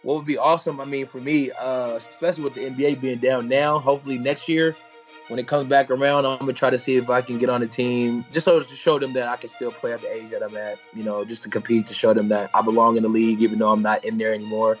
What would be awesome, I mean, for me, especially with the NBA being down now, hopefully next year when it comes back around, I'm gonna try to see if I can get on a team just so to show them that I can still play at the age that I'm at, just to compete, to show them that I belong in the league even though I'm not in there anymore.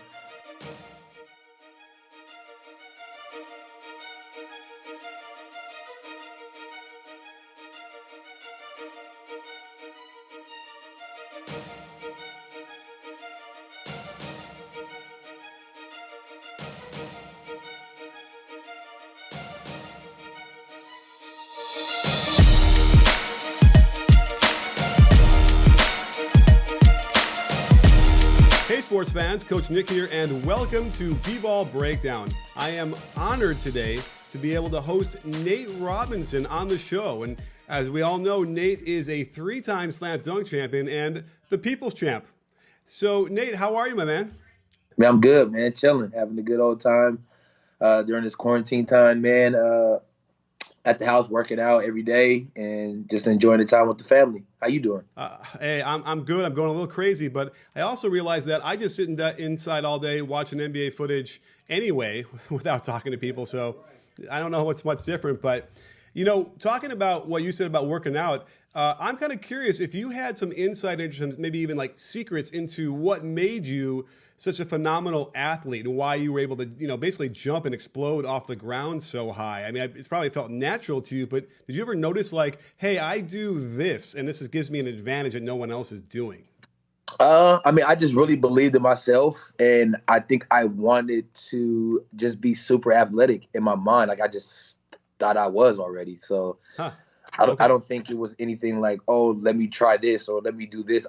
Hey sports fans, Coach Nick here, and welcome to B-Ball Breakdown. I am honored today to be able to host Nate Robinson on the show. And as we all know, Nate is a 3-time slam dunk champion and the people's champ. So Nate, how are you, my man? Man, I'm good, man. Chilling, having a good old time during this quarantine time, man. At the house, working out every day and just enjoying the time with the family. How you doing? Hey, I'm good. I'm going a little crazy, but I also realized that I just sit inside all day watching NBA footage anyway without talking to people. So I don't know what's much different, but talking about what you said about working out, I'm kind of curious if you had some insight into maybe even like secrets into what made you such a phenomenal athlete and why you were able to, basically jump and explode off the ground so high. I mean, it's probably felt natural to you, but did you ever notice like, hey, I do this and gives me an advantage that no one else is doing? I just really believed in myself, and I think I wanted to just be super athletic in my mind. Like I just thought I was already. So I don't think it was anything like, oh, let me try this or let me do this.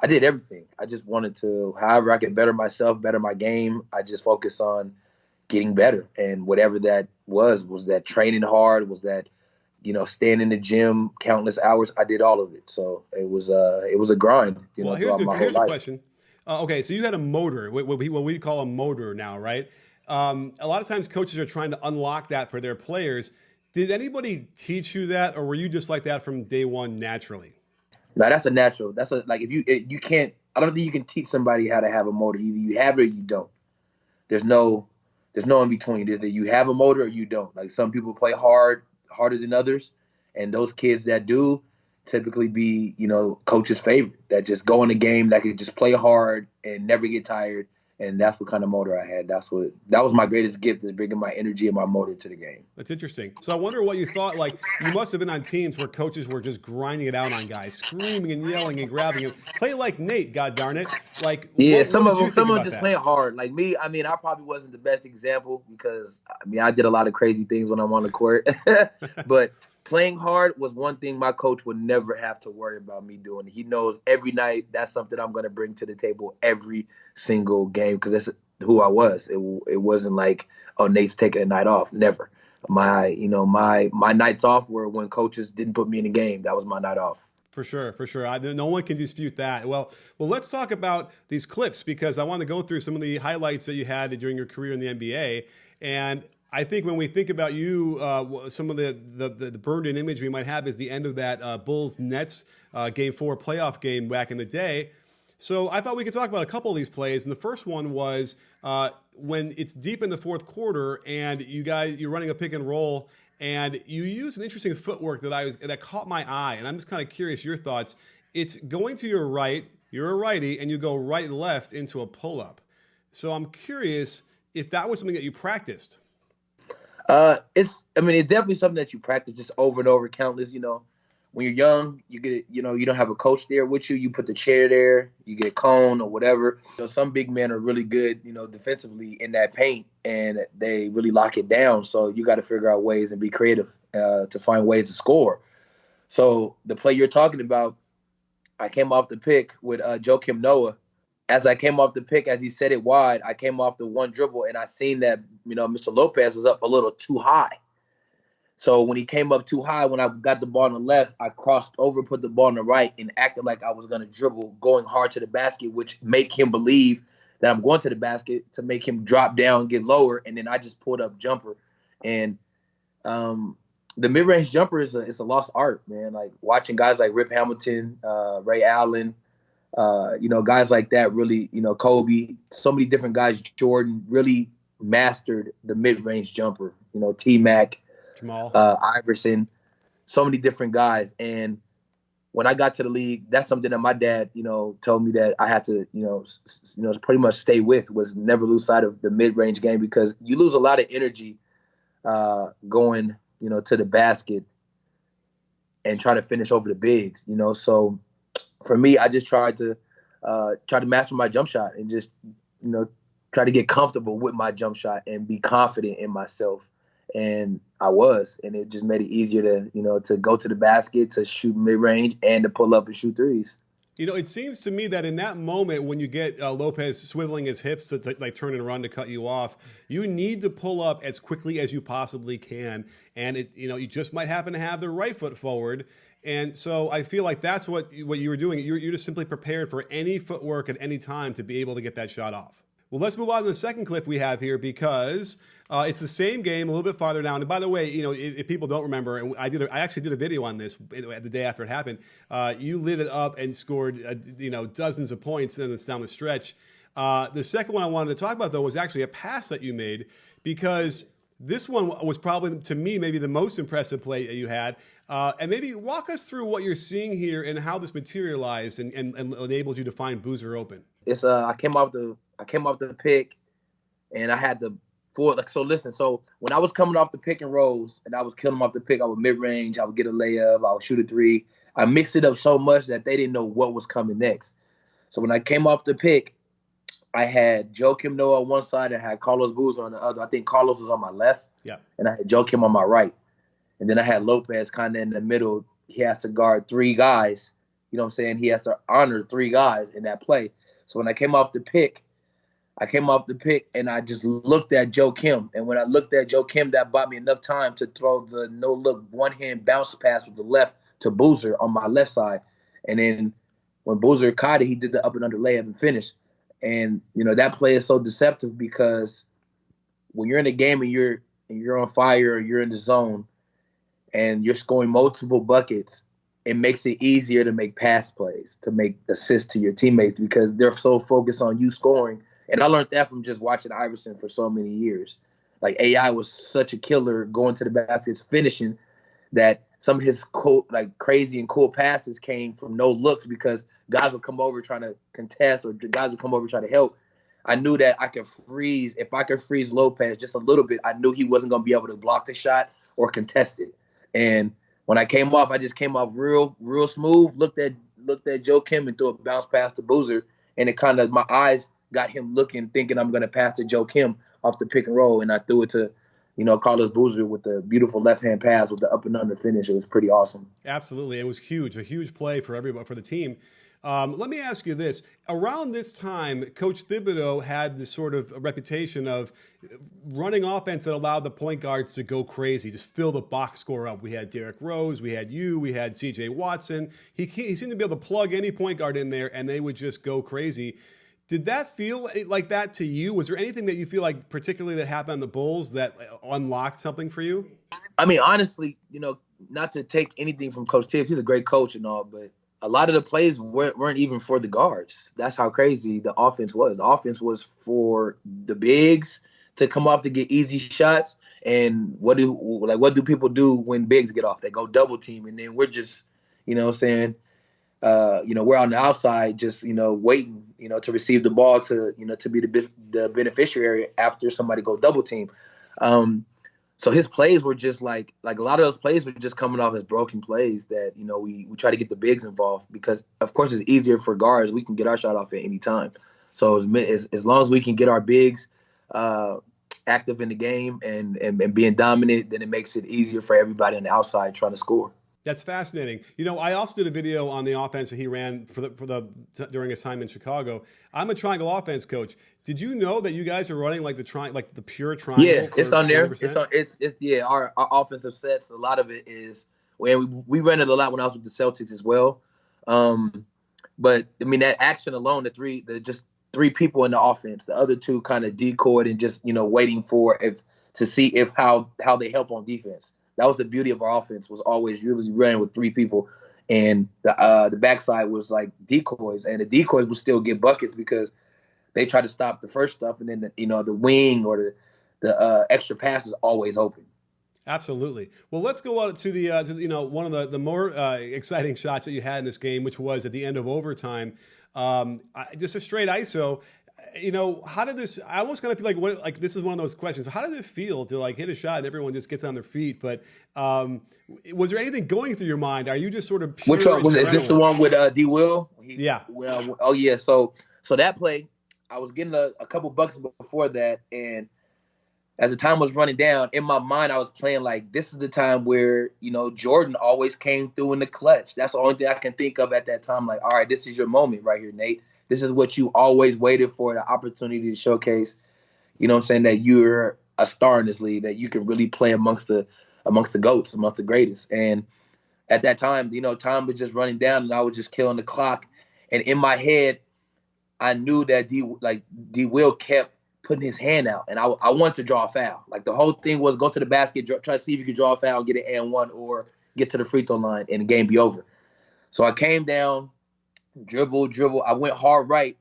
I did everything. I just wanted to, however I could better myself, better my game. I just focus on getting better. And whatever that was that training hard, was that, staying in the gym countless hours. I did all of it. So it was a grind, well, throughout my whole here's life. a question. Okay, so you had a motor, what we call a motor now, right? A lot of times coaches are trying to unlock that for their players. Did anybody teach you that, or were you just like that from day one naturally? No, that's a natural. Like if you can't. I don't think you can teach somebody how to have a motor. Either you have it or you don't. There's no in between. Either you have a motor or you don't. Like some people play harder than others, and those kids that do typically be coach's favorite. That just go in the game, that can just play hard and never get tired. And that's what kind of motor I had. That was my greatest gift, is bringing my energy and my motor to the game. That's interesting. So I wonder what you thought. Like, you must have been on teams where coaches were just grinding it out on guys, screaming and yelling and grabbing him. Play like Nate, god darn it. Like, Yeah, some of them just playing hard. Like me, I probably wasn't the best example because I did a lot of crazy things when I'm on the court. But playing hard was one thing my coach would never have to worry about me doing. He knows every night that's something I'm going to bring to the table every single game because that's who I was. It wasn't like, oh, Nate's taking a night off. Never. My nights off were when coaches didn't put me in the game. That was my night off. For sure. No one can dispute that. Well, let's talk about these clips because I want to go through some of the highlights that you had during your career in the NBA. And I think when we think about you, some of the burned-in image we might have is the end of that Bulls-Nets Game 4 playoff game back in the day. So I thought we could talk about a couple of these plays. And the first one was when it's deep in the fourth quarter and you're running a pick and roll, and you use an interesting footwork that caught my eye. And I'm just kind of curious your thoughts. It's going to your right, you're a righty, and you go right-left into a pull-up. So I'm curious if that was something that you practiced. It's definitely something that you practice just over and over, countless. When you're young, you get, you don't have a coach there with you. You put the chair there, you get a cone or whatever. Some big men are really good, defensively in that paint, and they really lock it down. So you got to figure out ways and be creative to find ways to score. So the play you're talking about, I came off the pick with Joakim Noah. As I came off the pick, as he set it wide, I came off the one dribble, and I seen that, Mr. Lopez was up a little too high. So when he came up too high, when I got the ball on the left, I crossed over, put the ball on the right, and acted like I was going to dribble, going hard to the basket, which make him believe that I'm going to the basket to make him drop down, get lower, and then I just pulled up jumper. And the mid-range jumper is a lost art, man. Like watching guys like Rip Hamilton, Ray Allen, Guys like that really, Kobe, so many different guys, Jordan, really mastered the mid-range jumper. T-Mac, Jamal. Iverson, so many different guys. And when I got to the league, that's something that my dad, told me that I had to, pretty much stay with, was never lose sight of the mid-range game, because you lose a lot of energy going, to the basket and try to finish over the bigs, So for me, I just tried to master my jump shot and just, try to get comfortable with my jump shot and be confident in myself. And I was, and it just made it easier to, to go to the basket, to shoot mid-range, and to pull up and shoot threes. It seems to me that in that moment when you get Lopez swiveling his hips to like turn and run to cut you off, you need to pull up as quickly as you possibly can. And you just might happen to have the right foot forward. And so I feel like that's what you were doing. You're just simply prepared for any footwork at any time to be able to get that shot off. Well, let's move on to the second clip we have here, because it's the same game, a little bit farther down. And by the way, if people don't remember, and I actually did a video on this the day after it happened. You lit it up and scored, dozens of points down the stretch. The second one I wanted to talk about, though, was actually a pass that you made, because this one was probably, to me, maybe the most impressive play that you had. And maybe walk us through what you're seeing here and how this materialized and enabled you to find Boozer open. It's I came off the pick, and I had the full. So when I was coming off the pick and rolls, and I was killing them off the pick, I would mid range, I would get a layup, I would shoot a three. I mixed it up so much that they didn't know what was coming next. So when I came off the pick, I had Joakim Noah on one side and I had Carlos Boozer on the other. I think Carlos was on my left, and I had Joakim on my right. And then I had Lopez kind of in the middle. He has to guard three guys. You know what I'm saying? He has to honor three guys in that play. So when I came off the pick, and I just looked at Joakim. And when I looked at Joakim, that bought me enough time to throw the no-look one-hand bounce pass with the left to Boozer on my left side. And then when Boozer caught it, he did the up and under layup and finished. And, that play is so deceptive, because when you're in a game and you're on fire, or you're in the zone, and you're scoring multiple buckets, it makes it easier to make pass plays, to make assists to your teammates, because they're so focused on you scoring. And I learned that from just watching Iverson for so many years. Like, AI was such a killer going to the baskets, finishing, that some of his cool, crazy and cool passes came from no looks, because guys would come over trying to contest, or guys would come over trying to help. I knew that if I could freeze Lopez just a little bit, I knew he wasn't going to be able to block the shot or contest it. And when I came off, I just came off real smooth, looked at Joakim and threw a bounce pass to Boozer. And it kind of, my eyes got him looking, thinking I'm going to pass to Joakim off the pick and roll. And I threw it to, Carlos Boozer with the beautiful left-hand pass with the up and under finish. It was pretty awesome. Absolutely. It was huge, a huge play for everybody, for the team. Let me ask you this. Around this time, Coach Thibodeau had this sort of reputation of running offense that allowed the point guards to go crazy, just fill the box score up. We had Derrick Rose, we had you, we had C.J. Watson. He seemed to be able to plug any point guard in there, and they would just go crazy. Did that feel like that to you? Was there anything that you feel like particularly that happened on the Bulls that unlocked something for you? I mean, honestly, not to take anything from Coach Tibbs. He's a great coach and all, but a lot of the plays weren't even for the guards. That's how crazy the offense was. The offense was for the bigs to come off to get easy shots. And what do people do when bigs get off? They go double team, and then we're just, we're on the outside just, waiting, to receive the ball to be the beneficiary after somebody go double team. So his plays were just like a lot of those plays were just coming off as broken plays that, we try to get the bigs involved, because, of course, it's easier for guards. We can get our shot off at any time. So as long as we can get our bigs active in the game and being dominant, then it makes it easier for everybody on the outside trying to score. That's fascinating. I also did a video on the offense that he ran during his time in Chicago. I'm a triangle offense coach. Did you know that you guys are running like the pure triangle? Yeah, it's on there. 20%? Our offensive sets. A lot of it is we ran it a lot when I was with the Celtics as well. But I mean, that action alone, just three people in the offense, the other two kind of decoyed and just waiting to see how they help on defense. That was the beauty of our offense, was always really running with three people. and the backside was like decoys, and the decoys would still get buckets because they try to stop the first stuff, and then the wing or the extra pass is always open. Absolutely. Well, let's go out to the one of the more exciting shots that you had in this game, which was at the end of overtime, just a straight ISO. How did this? I almost kind of feel like this is one of those questions. How did it feel to hit a shot and everyone just gets on their feet? But was there anything going through your mind? Are you just sort of pure? Which one was it? Is this the one with D Will? Yeah. Oh yeah. So that play, I was getting a couple bucks before that, and as the time was running down, in my mind, I was playing like this is the time where, Jordan always came through in the clutch. That's the only thing I can think of at that time. Like, all right, this is your moment right here, Nate. This is what you always waited for, the opportunity to showcase, that you're a star in this league, that you can really play amongst the GOATs, amongst the greatest. And at that time, time was just running down and I was just killing the clock. And in my head, I knew that D Will kept putting his hand out, and I wanted to draw a foul. Like, the whole thing was go to the basket, try to see if you could draw a foul and get an and one, or get to the free throw line and the game be over. So I came down, dribble. I went hard right,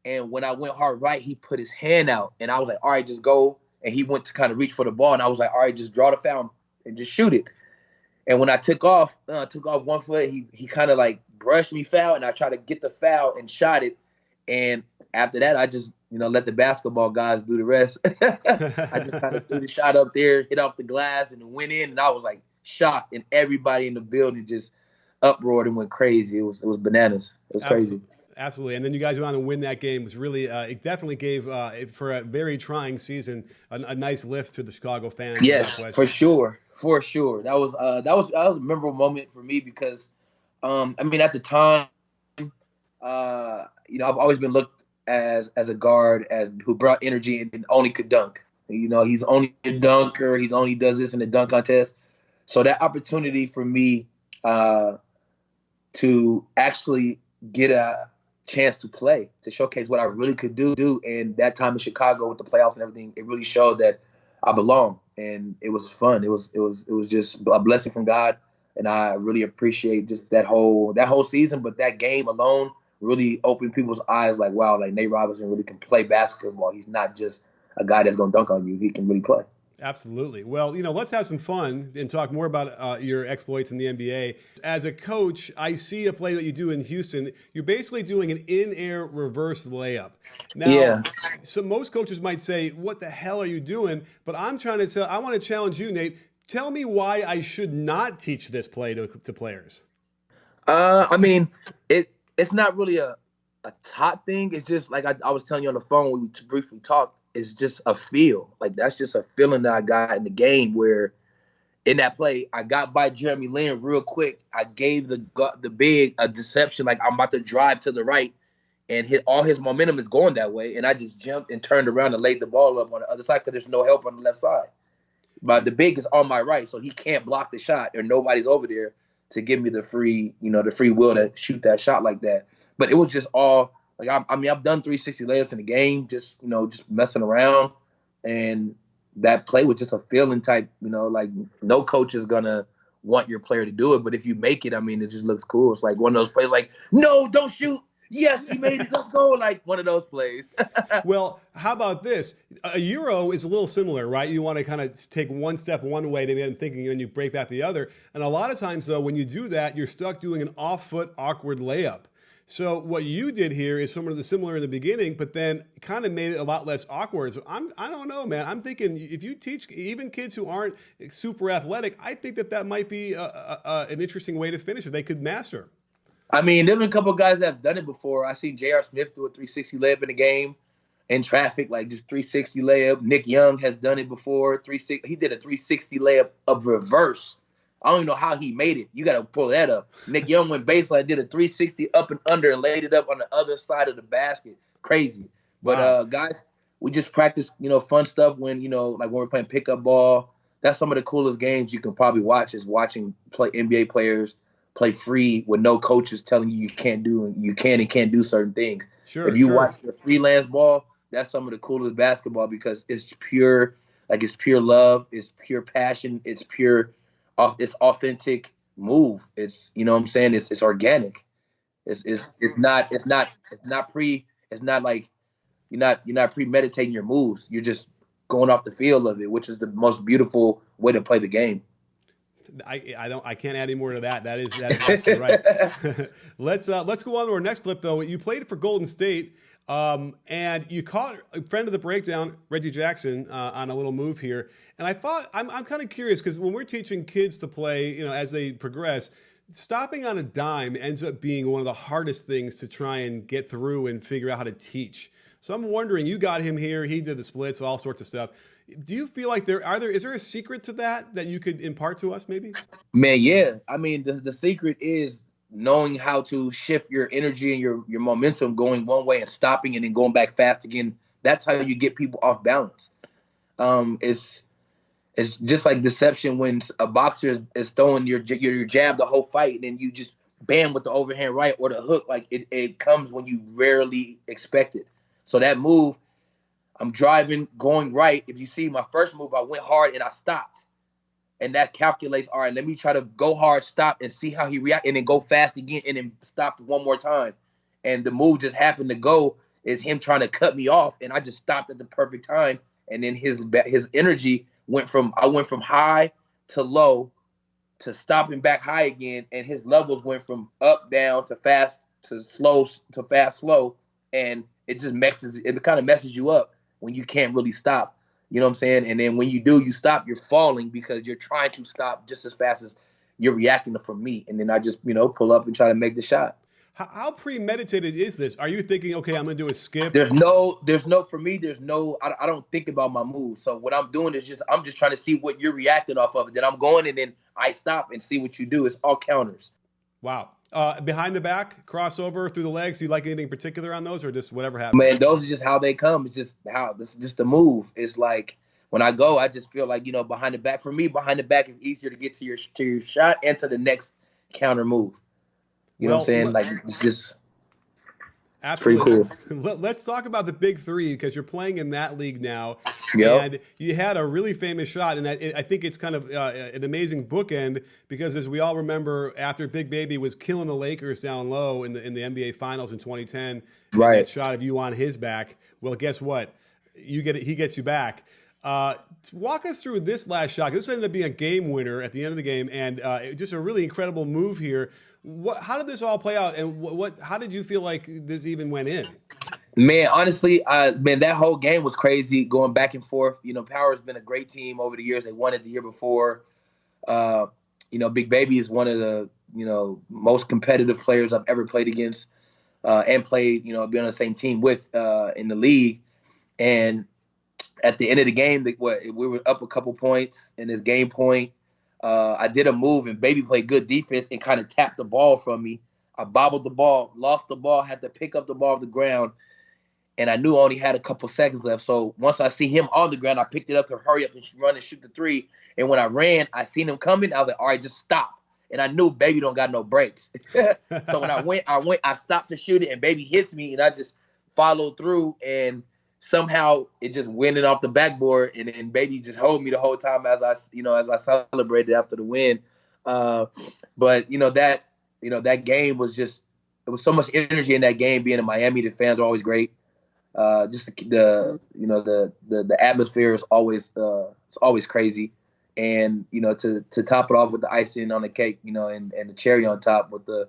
and when I went hard right, he put his hand out, and I was like, all right, just go. And he went to kind of reach for the ball, and I was like, all right, just draw the foul and just shoot it. And when I took off 1 foot, he kind of like brushed me foul, and I tried to get the foul and shot it. And after that, I just let the basketball guys do the rest. I just kind of threw the shot up there, hit off the glass, and it went in. And I was like shocked, and everybody in the building just uproared and went crazy. It was bananas. It was crazy. Absolutely. And then you guys went on to win that game. It was really, it definitely gave, for a very trying season, a nice lift to the Chicago fans. Yes, for sure. That was a memorable moment for me because, at the time, I've always been looked as a guard who brought energy and only could dunk. He's only a dunker. He's only does this in the dunk contest. So that opportunity for me to actually get a chance to play, to showcase what I really could do. And that time in Chicago with the playoffs and everything, it really showed that I belong. And it was fun. It was just a blessing from God. And I really appreciate just that whole season. But that game alone really opened people's eyes, like, wow, like Nate Robinson really can play basketball. He's not just a guy that's going to dunk on you. He can really play. Absolutely. Well, let's have some fun and talk more about your exploits in the NBA. As a coach, I see a play that you do in Houston. You're basically doing an in-air reverse layup. Now, so most coaches might say, what the hell are you doing? But I want to challenge you, Nate. Tell me why I should not teach this play to players. It's not really a top thing. It's just like I was telling you on the phone when we briefly talked. It's just a feel. Like, that's just a feeling that I got in the game where in that play, I got by Jeremy Lin real quick. I gave the big a deception, like I'm about to drive to the right, and all his momentum is going that way. And I just jumped and turned around and laid the ball up on the other side because there's no help on the left side. But the big is on my right, so he can't block the shot, or nobody's over there to give me the free will to shoot that shot like that. But it was just all like I've done 360 layups in the game, just messing around, and that play was just a feeling type. Like no coach is gonna want your player to do it, but if you make it, it just looks cool. It's like one of those plays, like, no, don't shoot. Yes, he made it. Let's go. Like one of those plays. Well, how about this? A Euro is a little similar, right? You want to kind of take one step one way to be thinking, and then you break back the other. And a lot of times, though, when you do that, you're stuck doing an off-foot awkward layup. So what you did here is similar in the beginning, but then kind of made it a lot less awkward. So I don't know, man. I'm thinking if you teach even kids who aren't super athletic, I think that might be an interesting way to finish it. They could master. There's been a couple of guys that have done it before. I seen J.R. Smith do a 360 layup in the game in traffic, like just 360 layup. Nick Young has done it before. He did a 360 layup of reverse. I don't even know how he made it. You got to pull that up. Nick Young went baseline, did a 360 up and under, and laid it up on the other side of the basket. Crazy. But wow. Guys, we just practice, fun stuff when, like when we're playing pickup ball. That's some of the coolest games you can probably watch, is watching NBA players play free with no coaches telling you can and can't do certain things. Sure. If you watch the freelance ball, that's some of the coolest basketball because it's pure love, it's pure passion, it's authentic. move. It's, you know what I'm saying? It's organic. It's not like you're not premeditating your moves. You're just going off the feel of it, which is the most beautiful way to play the game. I can't add any more to that. That is absolutely right. Let's go on to our next clip though. You played for Golden State, and you caught a friend of the breakdown, Reggie Jackson, on a little move here. And I thought I'm kind of curious because when we're teaching kids to play, as they progress, stopping on a dime ends up being one of the hardest things to try and get through and figure out how to teach. So I'm wondering, you got him here, he did the splits, all sorts of stuff. Do you feel like is there a secret to that you could impart to us maybe? Man, yeah. I mean, the secret is knowing how to shift your energy and your momentum going one way and stopping and then going back fast again. That's how you get people off balance. It's just like deception when a boxer is throwing your jab the whole fight, and then you just bam with the overhand right or the hook. Like it comes when you rarely expect it. So that move, I'm driving, going right. If you see my first move, I went hard and I stopped. And that calculates, all right, let me try to go hard, stop, and see how he reacts, and then go fast again, and then stop one more time. And the move just happened to go is him trying to cut me off, and I just stopped at the perfect time. And then his energy I went from high to low to stopping back high again, and his levels went from up, down to fast to slow to fast, slow, and it kind of messes you up when you can't really stop. You know what I'm saying? And then when you do, you stop, you're falling because you're trying to stop just as fast as you're reacting from me. And then I just, pull up and try to make the shot. How premeditated is this? Are you thinking, okay, I'm going to do a skip? For me, I don't think about my moves. So what I'm doing is I'm just trying to see what you're reacting off of. Then I'm going and then I stop and see what you do. It's all counters. Wow. Behind the back, crossover through the legs. Do you like anything particular on those or just whatever happens? Man, those are just how they come. This is just the move. It's like when I go, I just feel like, behind the back. For me, behind the back is easier to get to your shot and to the next counter move. You know what I'm saying? Like, it's just absolutely pretty cool. Let's talk about the big three because you're playing in that league now. Yep. And you had a really famous shot. And I think it's kind of an amazing bookend because as we all remember, after Big Baby was killing the Lakers down low in the NBA Finals in 2010, right, that shot of you on his back. Well, guess what? He gets you back. Walk us through this last shot. This ended up being a game winner at the end of the game, and just a really incredible move here. How did this all play out, and how did you feel like this even went in? Man, honestly, that whole game was crazy, going back and forth. Power's been a great team over the years. They won it the year before. Big Baby is one of the most competitive players I've ever played against, and played been on the same team with in the league. And at the end of the game, we were up a couple points in this game point. I did a move, and Baby played good defense and kind of tapped the ball from me. I bobbled the ball, lost the ball, had to pick up the ball off the ground, and I knew I only had a couple seconds left. So once I see him on the ground, I picked it up to hurry up and run and shoot the three. And when I ran, I seen him coming. I was like, all right, just stop. And I knew Baby don't got no brakes. So when I stopped to shoot it, and Baby hits me, and I just followed through, and somehow it just went off the backboard, and then Baby just held me the whole time as I celebrated after the win. But that game was it was so much energy in that game. Being in Miami, the fans are always great. Just the atmosphere is always it's always crazy, and to top it off with the icing on the cake, and the cherry on top with the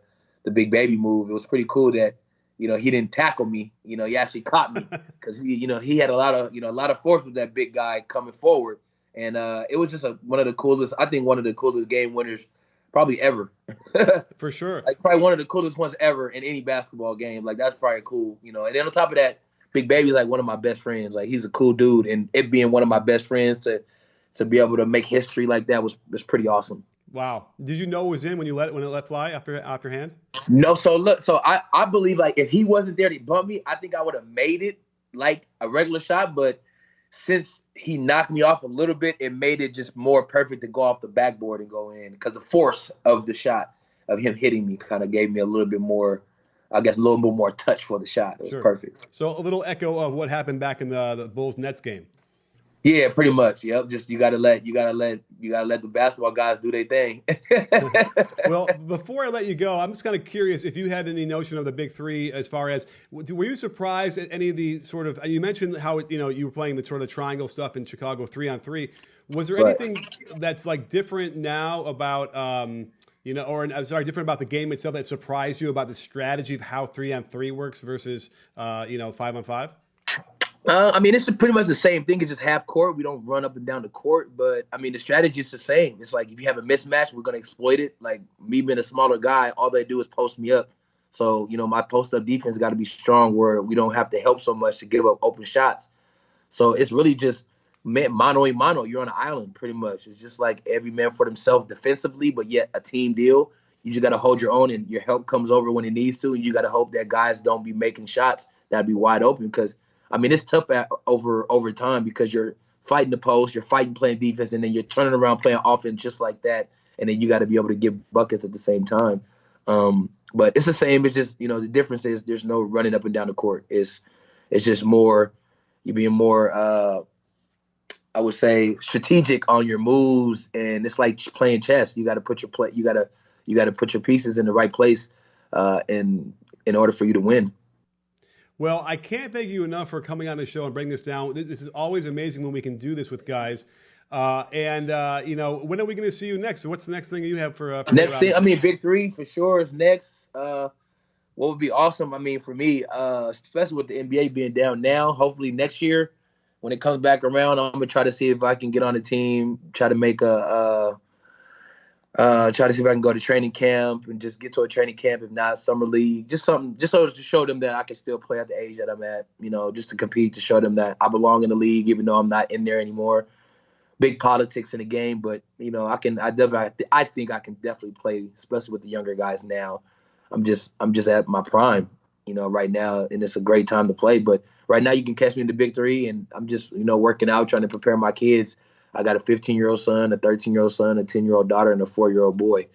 Big Baby move, it was pretty cool that he didn't tackle me. He actually caught me because he had a lot of force with that big guy coming forward, and it was just one of the coolest game winners probably ever. For sure, like probably one of the coolest ones ever in any basketball game. Like that's probably cool, And then on top of that, Big Baby's like one of my best friends. Like he's a cool dude, and it being one of my best friends to be able to make history like that was pretty awesome. Wow. Did you know it was in when it let fly after hand? No. So I believe like if he wasn't there to bump me, I think I would have made it like a regular shot. But since he knocked me off a little bit, it made it just more perfect to go off the backboard and go in because the force of the shot of him hitting me kind of gave me a little bit more, I guess, a little bit more touch for the shot. It was perfect. So a little echo of what happened back in the Bulls-Nets game. Yeah, pretty much. Yep. Just you gotta let the basketball guys do their thing. Well, before I let you go, I'm just kind of curious if you had any notion of the big three as far as were you surprised at any of the sort of you mentioned how you were playing the sort of triangle stuff in Chicago 3-on-3. Was there Right. anything that's like different now about or I'm sorry, different about the game itself that surprised you about the strategy of how 3-on-3 works versus 5-on-5? I mean, it's pretty much the same thing. It's just half court. We don't run up and down the court, but I mean, the strategy is the same. It's like if you have a mismatch, we're gonna exploit it. Like me being a smaller guy, all they do is post me up. So my post up defense got to be strong, where we don't have to help so much to give up open shots. So it's really just mano a mano. You're on an island, pretty much. It's just like every man for themselves defensively, but yet a team deal. You just got to hold your own, and your help comes over when it needs to, and you got to hope that guys don't be making shots that be wide open. Because I mean, it's tough over time because you're fighting the post, you're fighting playing defense, and then you're turning around playing offense just like that, and then you got to be able to give buckets at the same time. But it's the same. It's just the difference is there's no running up and down the court. It's just more you being more I would say strategic on your moves, and it's like playing chess. You got to put you got to put your pieces in the right place in order for you to win. Well, I can't thank you enough for coming on the show and bringing this down. This is always amazing when we can do this with guys. When are we going to see you next? So what's the next thing you have for Next thing, I Robinson? mean, Big Three for sure is next. What would be awesome, I mean, for me, especially with the NBA being down now, hopefully next year when it comes back around, I'm gonna try to see if I can get on the team, try to make try to see if I can go to training camp and just get to a training camp, if not summer league, just something, just so to show them that I can still play at the age that I'm at, just to compete, to show them that I belong in the league, even though I'm not in there anymore. Big politics in the game, but I think I can definitely play, especially with the younger guys now. I'm just at my prime, right now, and it's a great time to play. But right now, you can catch me in the Big Three, and I'm just working out, trying to prepare my kids. I got a 15-year-old son, a 13-year-old son, a 10-year-old daughter, and a 4-year-old boy.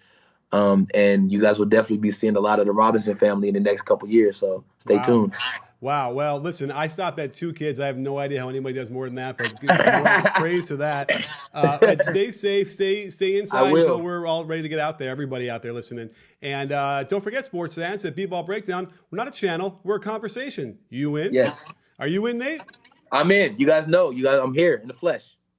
And you guys will definitely be seeing a lot of the Robinson family in the next couple years. So stay Wow. tuned. Wow. Well, listen, I stopped at 2 kids. I have no idea how anybody does more than that, but more praise to that. And stay safe, stay I inside until will. we're all ready to get out there, everybody out there listening. And don't forget, sports fans, at B-Ball Breakdown, we're not a channel, we're a conversation. You in? Yes, Are you in, Nate? I'm in. You guys know. I'm here in the flesh.